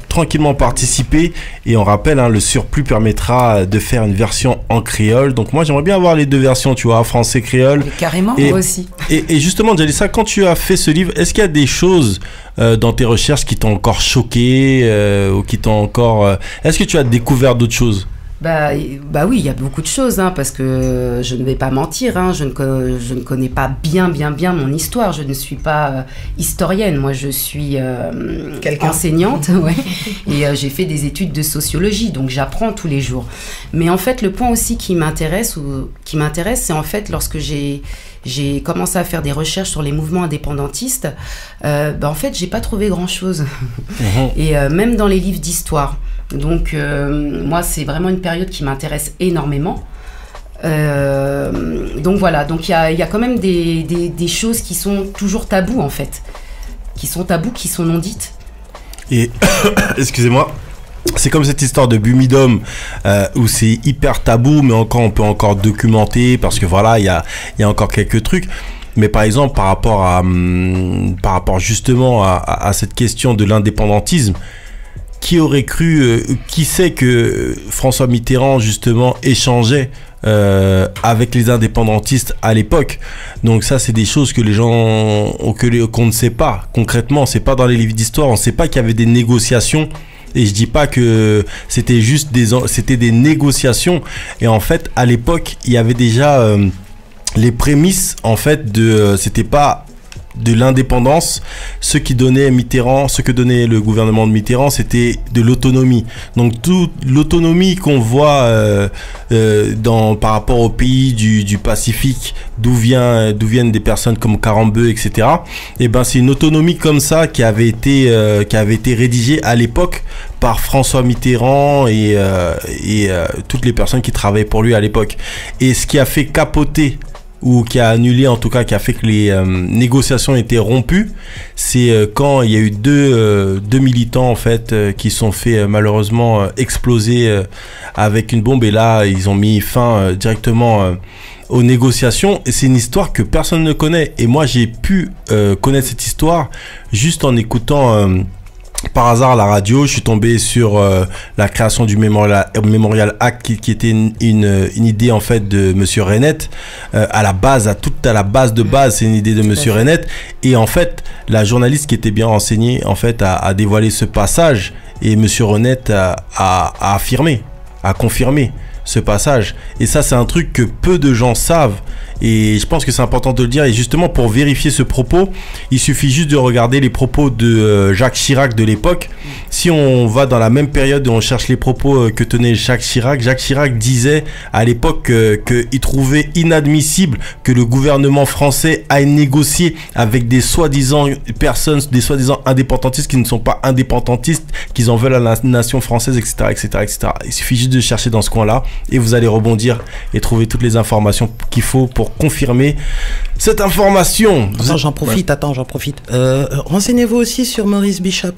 tranquillement participer. Et on rappelle, hein, le surplus permettra de faire une version en créole. Donc moi, j'aimerais bien avoir les 2 versions, tu vois, français-créole. Carrément, moi aussi. Et justement, Djalissa, quand tu as fait ce livre, est-ce qu'il y a des choses dans tes recherches qui t'ont encore choqué ou qui t'ont encore... Est-ce que tu as découvert d'autres choses ? Bah oui, il y a beaucoup de choses, hein, parce que je ne vais pas mentir, hein, je ne connais pas bien mon histoire, je ne suis pas historienne, moi je suis enseignante, ouais, et j'ai fait des études de sociologie, donc j'apprends tous les jours. Mais en fait, le point aussi qui m'intéresse, c'est en fait lorsque j'ai commencé à faire des recherches sur les mouvements indépendantistes, en fait, j'ai pas trouvé grand-chose. Et même dans les livres d'histoire. Donc, moi, c'est vraiment une période qui m'intéresse énormément. Donc, voilà. Donc, il y a quand même des choses qui sont toujours tabous, en fait. Qui sont tabous, qui sont non dites. Et, excusez-moi. C'est comme cette histoire de Bumidum où c'est hyper tabou, mais on peut encore documenter parce que voilà, il y a encore quelques trucs. Mais par exemple, par rapport justement à cette question de l'indépendantisme, qui aurait cru, qui sait que François Mitterrand justement échangeait avec les indépendantistes à l'époque. Donc ça, c'est des choses que les gens qu'on ne sait pas concrètement. C'est pas dans les livres d'histoire. On ne sait pas qu'il y avait des négociations. Et je dis pas que c'était juste c'était des négociations. Et en fait, à l'époque, il y avait déjà les prémices, en fait, c'était pas de l'indépendance. Ce que donnait le gouvernement de Mitterrand, c'était de l'autonomie. Donc toute l'autonomie qu'on voit par rapport aux pays du Pacifique, d'où viennent des personnes comme Karambeu, etc. Et ben c'est une autonomie comme ça qui avait été rédigée à l'époque par François Mitterrand et toutes les personnes qui travaillaient pour lui à l'époque. Et ce qui a fait capoter ou qui a annulé, en tout cas, qui a fait que les négociations étaient rompues, c'est quand il y a eu deux militants, en fait, qui sont fait malheureusement exploser avec une bombe. Et là, ils ont mis fin directement aux négociations. Et c'est une histoire que personne ne connaît. Et moi, j'ai pu connaître cette histoire juste en écoutant... par hasard à la radio, je suis tombé sur la création du Memorial Act qui était une idée en fait de Monsieur Rennette à la base de base, c'est une idée de Monsieur Rennette. Et en fait, la journaliste qui était bien renseignée en fait a dévoilé ce passage et Monsieur Rennette a confirmé ce passage. Et ça, c'est un truc que peu de gens savent. Et je pense que c'est important de le dire. Et justement, pour vérifier ce propos, il suffit juste de regarder les propos de Jacques Chirac de l'époque. Si on va dans la même période et on cherche les propos que tenait Jacques Chirac disait à l'époque qu'il trouvait inadmissible que le gouvernement français aille négocier avec des soi-disant personnes, des soi-disant indépendantistes qui ne sont pas indépendantistes, qu'ils en veulent à la nation française, etc., etc., etc. Il suffit juste de chercher dans ce coin-là et vous allez rebondir et trouver toutes les informations qu'il faut pour confirmer cette information. J'en profite. Renseignez-vous aussi sur Maurice Bishop.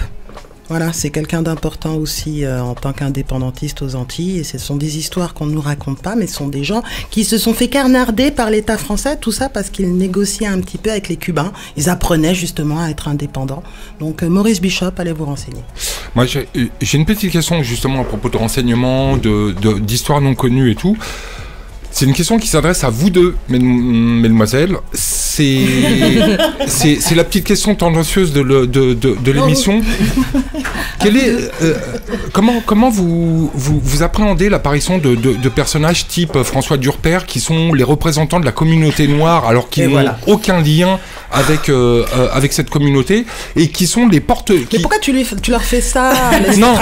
Voilà, c'est quelqu'un d'important aussi en tant qu'indépendantiste aux Antilles. Et ce sont des histoires qu'on ne nous raconte pas, mais ce sont des gens qui se sont fait carnarder par l'État français. Tout ça parce qu'ils négociaient un petit peu avec les Cubains. Ils apprenaient justement à être indépendants. Donc Maurice Bishop, allez vous renseigner. Moi, j'ai une petite question justement à propos de renseignements, d'histoires non connues et tout. C'est une question qui s'adresse à vous deux, mesdemoiselles. C'est la petite question tendancieuse de l'émission. Comment vous appréhendez l'apparition de personnages type François Durper qui sont les représentants de la communauté noire alors qu'ils n'ont aucun lien avec cette communauté et qui sont les porte. Mais pourquoi tu leur fais ça? Non,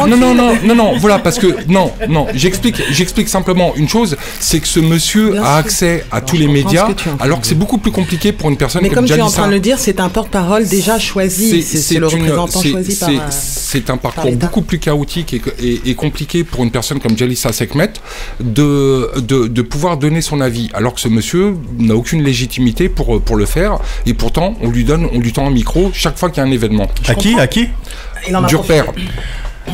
voilà, parce que non, j'explique simplement une chose, c'est que ce monsieur a accès à tous les médias, alors que c'est beaucoup plus compliqué pour une personne comme Jalissa. Mais comme tu es en train de le dire, c'est un porte-parole déjà choisi, c'est le représentant choisi par... C'est un parcours beaucoup plus chaotique et compliqué pour une personne comme Jalissa Sekhmet de pouvoir donner son avis, alors que ce monsieur n'a aucune légitimité pour le faire, et pourtant on lui tend un micro chaque fois qu'il y a un événement. À qui Durper.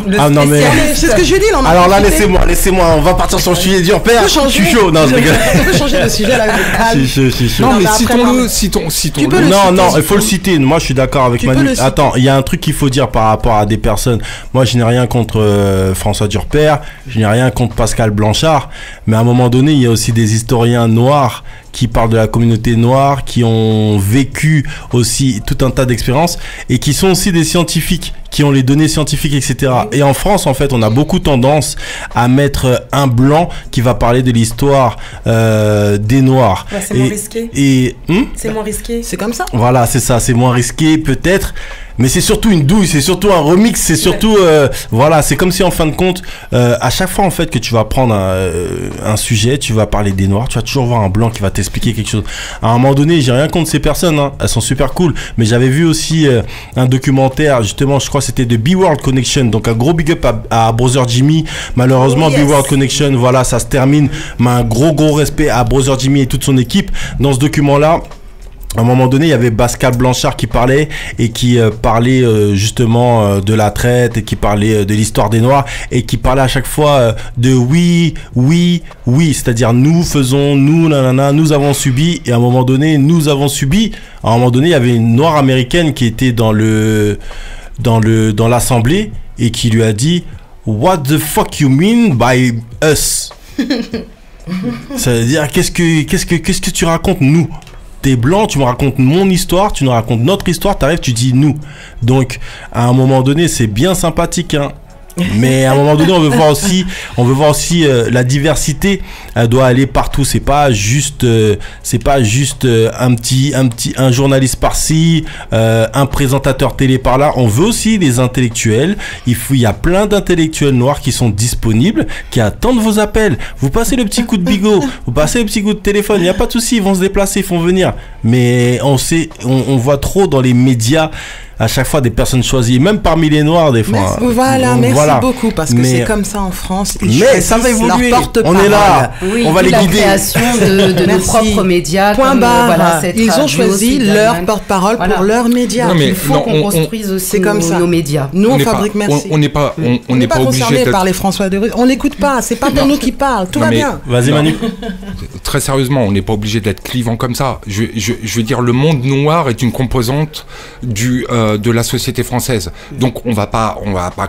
Non mais c'est ce que je dis. Alors là, laissez-moi, on va partir sur le sujet du repère. Je suis chaud. Non, je rigole. On peut changer de sujet là. Je suis chaud. Non, mais citons-le. Non, il faut le citer. Moi, je suis d'accord avec Manu. Attends, il y a un truc qu'il faut dire par rapport à des personnes. Moi, je n'ai rien contre François Durper. Je n'ai rien contre Pascal Blanchard. Mais à un moment donné, il y a aussi des historiens noirs qui parlent de la communauté noire, qui ont vécu aussi tout un tas d'expériences et qui sont aussi des scientifiques, qui ont les données scientifiques, etc. Et en France, en fait, on a beaucoup tendance à mettre un blanc qui va parler de l'histoire des Noirs. Ouais, c'est moins risqué. C'est moins risqué. C'est comme ça. Voilà, c'est ça. C'est moins risqué, peut-être. Mais c'est surtout une douille, c'est surtout un remix, c'est surtout... voilà, c'est comme si en fin de compte, à chaque fois en fait que tu vas prendre un sujet, tu vas parler des Noirs, tu vas toujours voir un blanc qui va t'expliquer quelque chose. À un moment donné, j'ai rien contre ces personnes, hein, elles sont super cool, mais j'avais vu aussi un documentaire, justement, je crois que c'était de Be World Connection, donc un gros big up à Brother Jimmy. Malheureusement, Be World Connection, voilà, ça se termine, mais un gros respect à Brother Jimmy et toute son équipe. Dans ce document-là, à un moment donné, il y avait Pascal Blanchard qui parlait et qui parlait justement de la traite et qui parlait de l'histoire des Noirs et qui parlait à chaque fois de oui, c'est-à-dire nous faisons, nous avons subi, et à un moment donné, nous avons subi. À un moment donné, il y avait une Noire américaine qui était dans l'assemblée et qui lui a dit "What the fuck you mean by us?" Ça veut dire qu'est-ce que tu racontes, nous? T'es blanc, tu me racontes mon histoire, tu nous racontes notre histoire, t'arrives, tu dis nous. Donc, à un moment donné, c'est bien sympathique, hein. Mais à un moment donné, on veut voir aussi la diversité. Elle doit aller partout. C'est pas juste un journaliste par-ci, un présentateur télé par-là. On veut aussi des intellectuels. Il y a plein d'intellectuels noirs qui sont disponibles, qui attendent vos appels. Vous passez le petit coup de bigot, vous passez le petit coup de téléphone. Il n'y a pas de souci, ils vont se déplacer, ils vont venir. Mais on voit trop dans les médias à chaque fois des personnes choisies, même parmi les Noirs des fois. Merci beaucoup, parce que c'est comme ça en France. Mais ça va évoluer, on est là, on va les guider. La création de nos propres médias. Point barre, ils ont choisi leur porte-parole pour leurs médias. Il faut qu'on construise aussi nos médias. Nous, on fabrique, merci. On n'est pas concerné par les François de Russe. On n'écoute pas, c'est pas pour nous qui parlent, tout va bien. Vas-y Manu. Très sérieusement, on n'est pas obligé d'être clivant comme ça. Je veux dire, le monde noir est une composante de la société française. Donc on va pas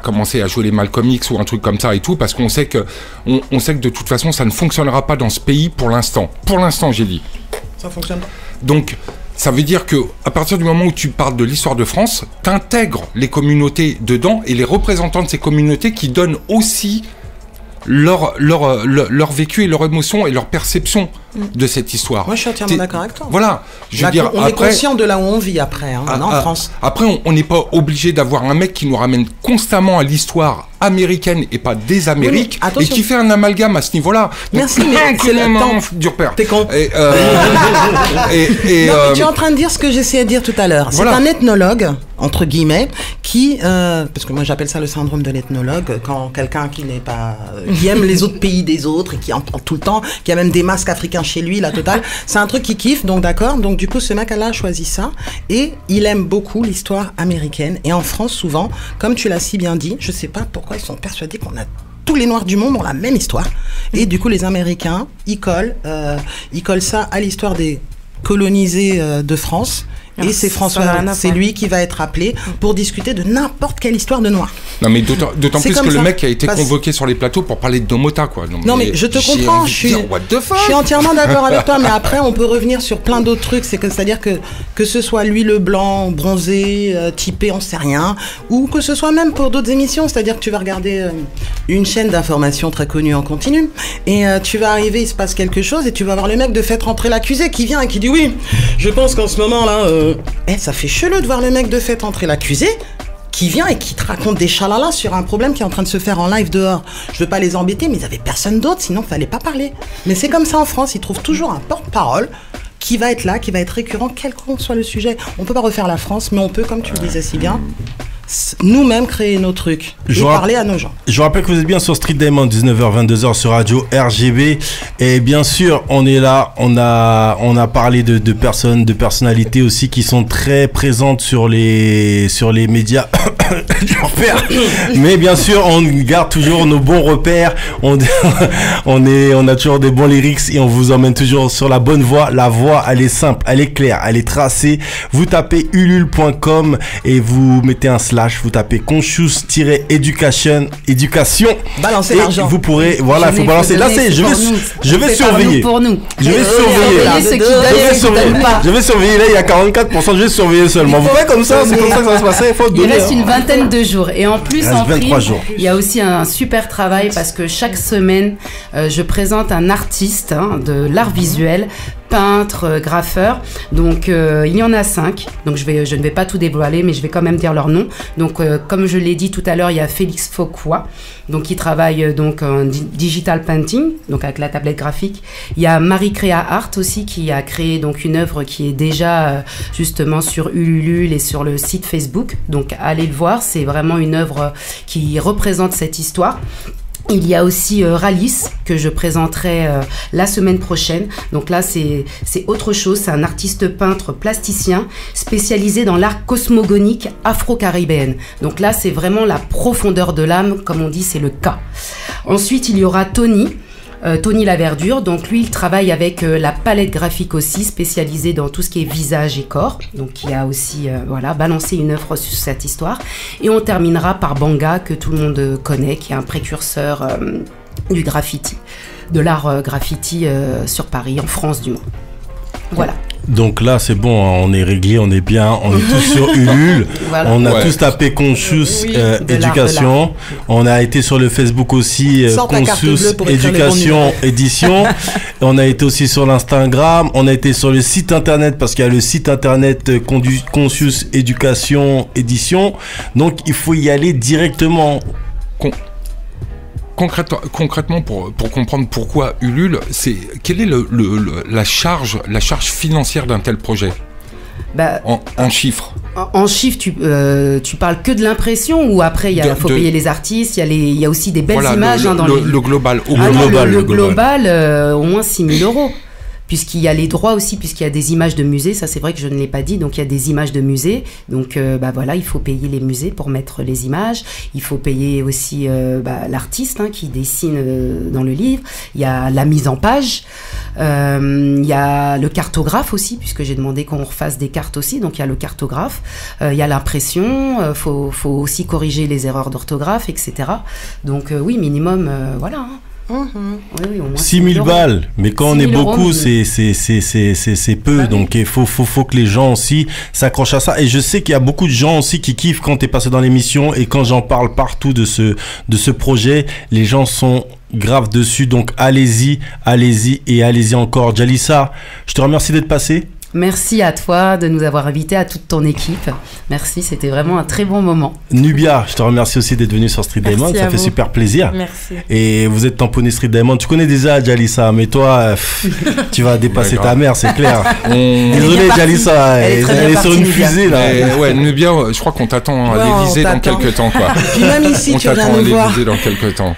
commencer à jouer les Malcolm X ou un truc comme ça et tout, parce qu'on sait que de toute façon ça ne fonctionnera pas dans ce pays pour l'instant. Pour l'instant, j'ai dit. Ça fonctionne pas. Donc ça veut dire que à partir du moment où tu parles de l'histoire de France, t'intègres les communautés dedans et les représentants de ces communautés qui donnent aussi leur vécu et leur émotion et leur perception de cette histoire. Moi, je suis entièrement d'accord avec toi. Voilà. Je veux dire, on est conscient de là où on vit après, hein, en France. Après, on n'est pas obligé d'avoir un mec qui nous ramène constamment à l'histoire américaine et pas des Amériques, et qui fait un amalgame à ce niveau-là. Merci, mais c'est le temps. Durper. T'es con. Tu es en train de dire ce que j'essayais de dire tout à l'heure. C'est un ethnologue entre guillemets, qui, parce que moi j'appelle ça le syndrome de l'ethnologue, quand quelqu'un qui n'est pas, qui aime les autres pays des autres et qui entend tout le temps, qui a même des masques africains chez lui, la totale, c'est un truc qu'il kiffe, donc d'accord. Donc du coup, ce mec-là a choisi ça et il aime beaucoup l'histoire américaine. Et en France, souvent, comme tu l'as si bien dit, je sais pas pourquoi ils sont persuadés qu'on a tous les Noirs du monde ont la même histoire. Et du coup, les Américains, ils collent ça à l'histoire des colonisés de France. Et c'est François, c'est lui qui va être appelé pour discuter de n'importe quelle histoire de noir. Non mais d'autant plus que le mec a été convoqué sur les plateaux pour parler de Domota quoi. Non mais je te comprends, je suis entièrement d'accord avec toi, mais après on peut revenir sur plein d'autres trucs, c'est-à-dire que ce soit lui le blanc, bronzé, typé, on sait rien, ou que ce soit même pour d'autres émissions, c'est-à-dire que tu vas regarder une chaîne d'information très connue en continu, et tu vas arriver, il se passe quelque chose, et tu vas voir le mec de Faites rentrer l'accusé qui vient et qui dit oui, je pense qu'en ce moment là... ça fait chelou de voir le mec de Faites entrer l'accusé qui vient et qui te raconte des chalalas sur un problème qui est en train de se faire en live dehors. Je veux pas les embêter, mais ils avaient personne d'autre, sinon fallait pas parler. Mais c'est comme ça en France, ils trouvent toujours un porte-parole qui va être là, qui va être récurrent, quel que soit le sujet. On peut pas refaire la France, mais on peut, comme tu le disais si bien, nous-mêmes créer nos trucs et parler à nos gens. Je vous rappelle que vous êtes bien sur Street Diamond, 19h-22h sur Radio RGB. Et bien sûr, on est là, on a parlé de personnes, de personnalités aussi qui sont très présentes sur les médias. Mais bien sûr, on garde toujours nos bons repères. On a toujours des bons lyrics et on vous emmène toujours sur la bonne voie. La voie, elle est simple, elle est claire, elle est tracée. Vous tapez ulule.com et vous mettez un slash, vous tapez conscious-éducation. Balancez l'argent. Vous pourrez, voilà, il faut balancer. Là, je vais surveiller. Pour nous. Je vais surveiller. Là, il y a 44%. Je vais surveiller seulement. Vous voyez comme ça, c'est comme ça que ça va se passer. Il reste une vingtaine de jours. Et en plus, en prime, il y a aussi un super travail parce que chaque semaine, je présente un artiste de l'art visuel, peintre, graffeur. Donc, il y en a 5. Donc, je ne vais pas tout dévoiler, mais je vais quand même dire leur nom. Donc, comme je l'ai dit tout à l'heure, il y a Félix Fauquois, donc qui travaille donc en digital painting, donc avec la tablette graphique. Il y a Marie Créa Art aussi qui a créé donc une œuvre qui est déjà justement sur Ulule et sur le site Facebook. Donc, allez le voir, c'est vraiment une œuvre qui représente cette histoire. Il y a aussi Ralis que je présenterai la semaine prochaine. Donc là, c'est autre chose. C'est un artiste peintre plasticien spécialisé dans l'art cosmogonique afro-caribéenne. Donc là, c'est vraiment la profondeur de l'âme, comme on dit, c'est le cas. Ensuite, il y aura Tony Laverdure. Donc lui, il travaille avec la palette graphique aussi, spécialisée dans tout ce qui est visage et corps. Donc il a aussi balancé une œuvre sur cette histoire. Et on terminera par Banga, que tout le monde connaît, qui est un précurseur du graffiti, de l'art graffiti sur Paris, en France du moins. Voilà. Donc là, c'est bon, on est réglé, on est bien, on est tous sur Ulule. Voilà. On a tous tapé Conscious Éducation. On a été sur le Facebook aussi, Conscious Éducation Édition. On a été aussi sur l'Instagram. On a été sur le site internet parce qu'il y a le site internet Conscious Éducation Édition. Donc il faut y aller directement. Concrètement, pour comprendre pourquoi Ulule, quelle est la charge financière d'un tel projet en chiffres? En chiffres, tu parles que de l'impression ou après il faut payer les artistes, il y a aussi des belles images dans le global. Le global, au moins 6 000 €. Puisqu'il y a les droits aussi, puisqu'il y a des images de musées, ça c'est vrai que je ne l'ai pas dit, donc il y a des images de musées, donc il faut payer les musées pour mettre les images, il faut payer aussi l'artiste qui dessine dans le livre, il y a la mise en page, il y a le cartographe aussi, puisque j'ai demandé qu'on refasse des cartes aussi, donc il y a le cartographe, il y a l'impression, faut aussi corriger les erreurs d'orthographe, etc. Donc oui, minimum, voilà. Oui, 6 000 balles, mais quand on est beaucoup, c'est peu, donc il faut que les gens aussi s'accrochent à ça. Et je sais qu'il y a beaucoup de gens aussi qui kiffent quand t'es passé dans l'émission et quand j'en parle partout de ce projet, les gens sont grave dessus, donc allez-y et allez-y encore. Jalissa, je te remercie d'être passé. Merci à toi de nous avoir invités, à toute ton équipe. Merci, c'était vraiment un très bon moment. Nubia, je te remercie aussi d'être venue sur Street Diamond, ça fait super plaisir. Merci. Et vous êtes tamponnée Street Diamond. Tu connais déjà Jalissa, mais toi, tu vas dépasser ta mère, c'est clair. Désolé Jalissa, elle est sur une fusée là. Ouais, Nubia, je crois qu'on t'attend à l'Élysée dans quelques temps, quoi. Puis même ici, tu viens nous voir. Dans quelques temps.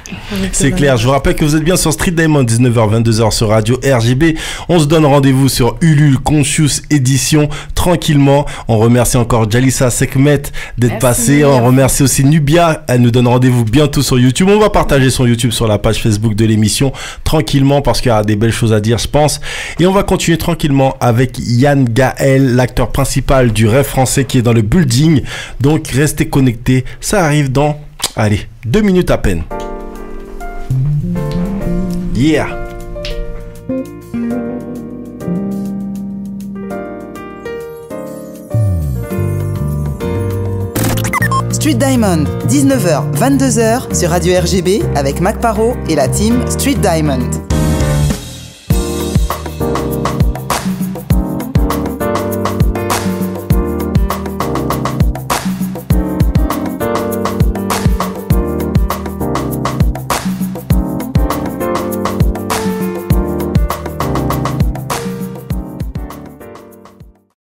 C'est clair. Je vous rappelle que vous êtes bien sur Street Diamond, 19h, 22h sur Radio RJB. On se donne rendez-vous sur Ulule Conscious Édition, tranquillement. On remercie encore Jalissa Sekhmet d'être passée. On remercie aussi Nubia. Elle nous donne rendez-vous bientôt sur YouTube. On va partager son YouTube sur la page Facebook de l'émission, tranquillement, parce qu'il y a des belles choses à dire, je pense. Et on va continuer tranquillement avec Yann Gaël, l'acteur principal du Rêve français qui est dans le building. Donc, restez connectés. Ça arrive dans, allez, 2 minutes à peine. Yeah. Street Diamond, 19h, 22h sur Radio RGB avec Mac Parot et la team Street Diamond.